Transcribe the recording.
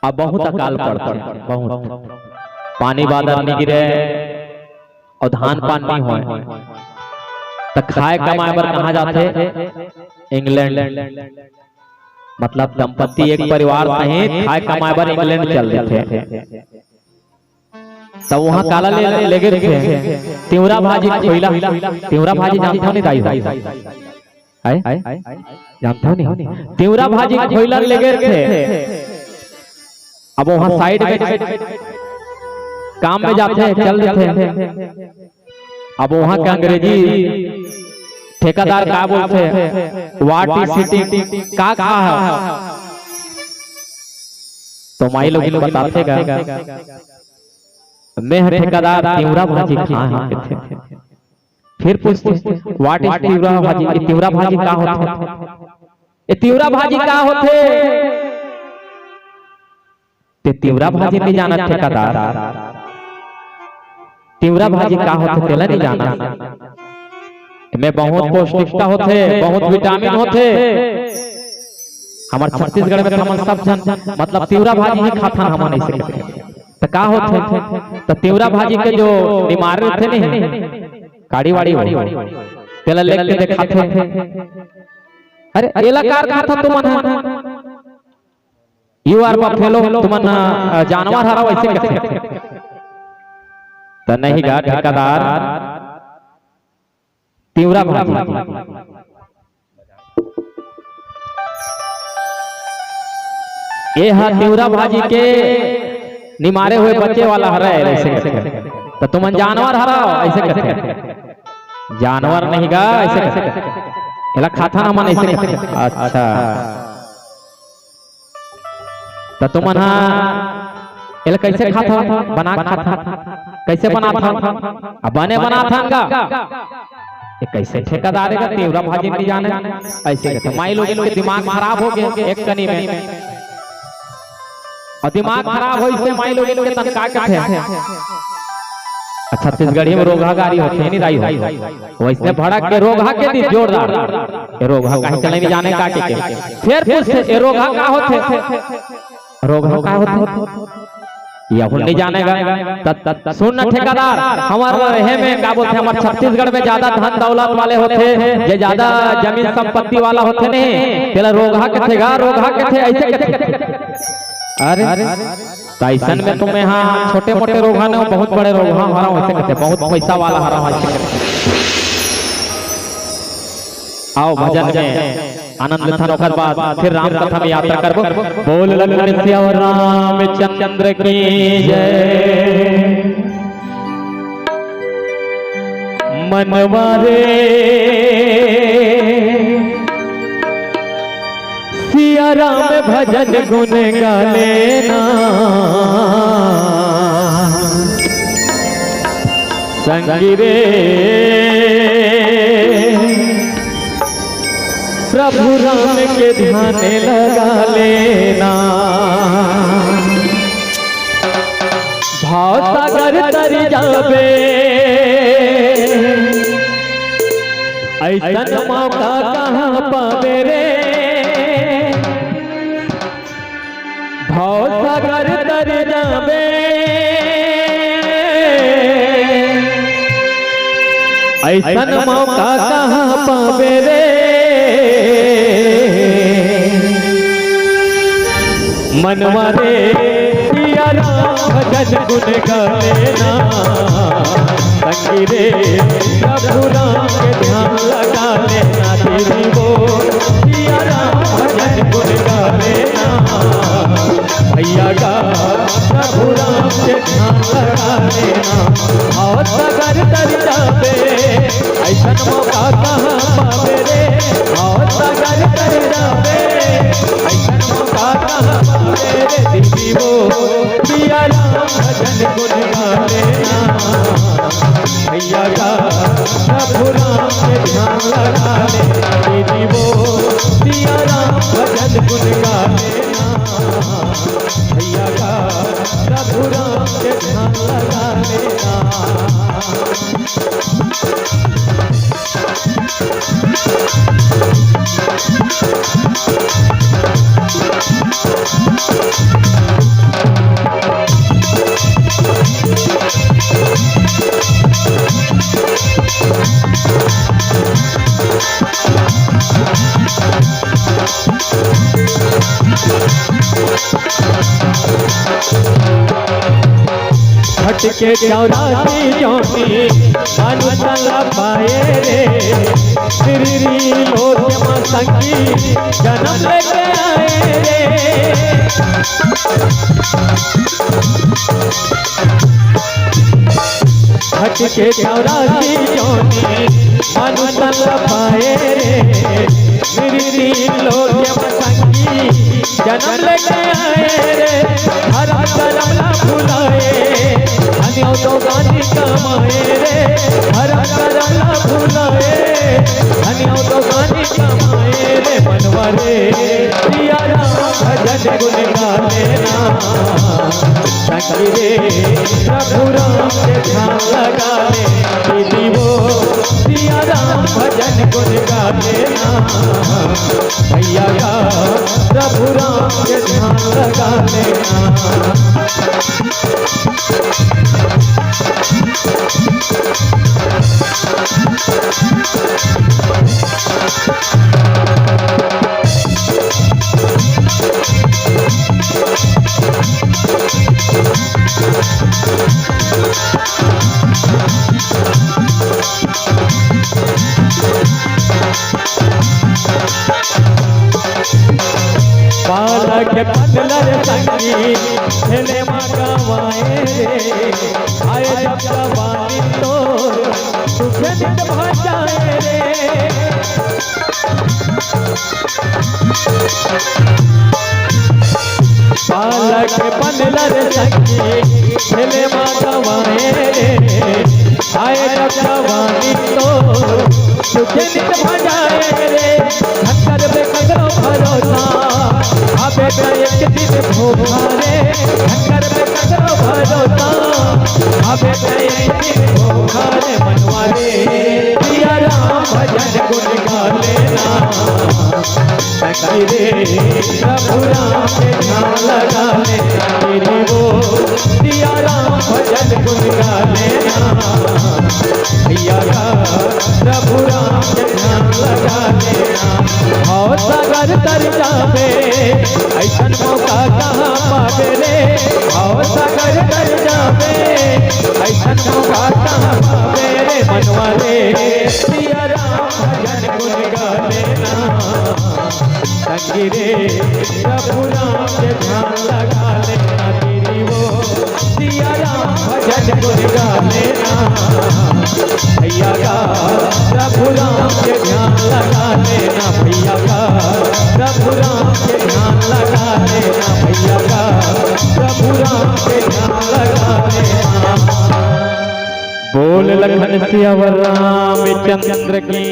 अब बहुत अकाल पड़ते, बहुत पानी बादल नहीं गिरे और धान पान नहीं हो तो खाए कमाए पर कहाँ जाते? इंग्लैंड। मतलब दंपति एक परिवार सहित खाए कमाए पर इंग्लैंड चल देते। तब वहां काला ले गए थे तिवरा भाजी खोइला। तिवरा भाजी जानते हो नहीं दाई? जानते हो नहीं? तिवरा भाजी खोइला ले गए थे। अब वहां साइड में काम में जाते चल देते। अब वहां के अंग्रेजी ठेकेदार का बोलते हैं व्हाट इज सिटिंग का है? तो माई लोग बताते मैं ठेकेदार तिवरा भाजी खाए थे। फिर पूछते व्हाट इज तिवरा भाजी? तिवरा भाजी का होते? तिवरा भाजी का होते? तिवरा भाजी नहीं जाना ठेकेदार। तिवरा भाजी का होते तेला नहीं जाना। में बहुत पौष्टिकता होते, बहुत विटामिन होते। हमारे छत्तीसगढ़ में हम सब जन मतलब तिवरा भाजी ही खाता हम नहीं से तो का होते? तो तिवरा भाजी के जो बीमार थे नहीं काड़ी वाड़ी तेला लेके दिखाते। अरे एला कार खाता तुमन यू आर बफेलो तुमन जानवर हरा वैसे कहते तो नहीं गा ठेकेदार तिवरा भाजी ये है तिवरा भाजी के निमारे हुए बच्चे वाला हरा है ऐसे तो तुम जानवर हरा ऐसे कहते। जानवर नहीं गा ऐसे कहते खाता ना मन ऐसे। अच्छा तो तुम कैसे खाता? बना खाता कैसे बना था? बने बना था कैसे ठेकेदार का तिवरा भाजी नहीं जाने ऐसे कहते। माई लोग के दिमाग खराब हो गए एक कनी में और दिमाग खराब हो इससे माई लोग के तनका कहते। छत्तीसगढ़ी में रोगा गाड़ी होते नहीं दाई वैसे भड़क के रोगा के दी जोरदार रोगा कहीं चले नहीं जाने का के फिर पूछते रोगा का होते? रोगा का होते या नहीं जानेगा। सुन ठेकेदार हमारे रहे में क्या बोलते? हमारे छत्तीसगढ़ में ज्यादा धन दौलत वाले होते, ये ज्यादा जमीन संपत्ति वाला होते नहीं तेरा रोगा के थे गा रोगा के थे ऐसे। अरे ऐसन में तुम्हें यहाँ छोटे मोटे रोगा ने बहुत बड़े रोगा हरा वैसे कहते, बहुत पैसा वाला हरा वैसे कहते। आओ भजन में आनंद मिथन होकर बाद फिर राम कथा में यात्रा करबो। बोल ललन सिया रामचंद्र की जय। मनवारे सिया राम भजन गुण गा लेना संगी रे प्रभु राम के ध्यान लगा लेना। भाव सागर तर जाबे ऐसा मौका कहाँ पावे रे। भाव सागर तर जाबे ऐसा मौका कहाँ पावे रे। मनवारे सिया राम भजन गुण गा लेना संगी रे प्रभु राम के ध्यान लगा लेना। तेरी वो सिया राम भजन गुण गा लेना भैया गा प्रभु राम के ध्यान लगा लेना। और सगर तर जाबे ऐसा मौका कहाँ पावे रे। और सगर तर जाबे ऐसा मौका कहाँ पावे रे। दीदी वो सिया राम भजन गुण गा लेना भैया गा प्रभु राम के ध्यान लगा लेना। दीदी वो सिया राम भजन गुण गा लेना भैया गा प्रभु राम के ध्यान लगा लेना। के 84 जोनी मनु तला पाए रे श्री लोक मां संगी जन्म लेके आए रे हट के 84 जोनी मनु तला पाए रे श्री लोक मां संगी जन्म लेके आए रे हर करम ना भुलाए अन्यों तो गांधी कमाए रे हर करम ना भुलाए अन्यों तो गांधी कमाए रे मनवा रे सिया राम भजन गुण गाने ना संगी रे प्रभु राम के ध्यान लगा ले दीदी वो सिया राम भजन गुण गाने ना भैया का प्रभु राम के ध्यान लगा लेना बालक बदलर संगी खेले माँ गवाए रे आए जब जवानी तो सुखे दिन भजाए रे बालक बदलर संगी खेले माँ गवाए रे आए जब जवानी तो सुखे दिन भजाए रे हंकर पे कदरों भरोसा बेटा एक दिन भोगा रे हंकर पे कदरो भरोसा बेटा एक दिन भोगा रे मनवा रे सिया राम भजन गुण गा लेना संगी रे प्रभु राम के ध्यान लगा लेना तेरी वो सिया राम भजन गुण गा लेना भैया का प्रभु राम के ध्यान लगा लेना और सागर तर जावे ऐसन मौका कहाँ पावे रे और सागर तर जावे ऐसन मौका कहाँ पावे रे मनवा रे सिया राम भजन गुण गा लेना संगी रे प्रभु राम के ध्यान लगा लेना तेरी वो सिया राम भजन गुण गा लेना भैया का प्रभु राम के ध्यान लगा लेना भैया का प्रभु राम के ध्यान लगा लेना भैया का प्रभु राम के ध्यान लगा लेना बोल लखन सियावर रामचंद्र की।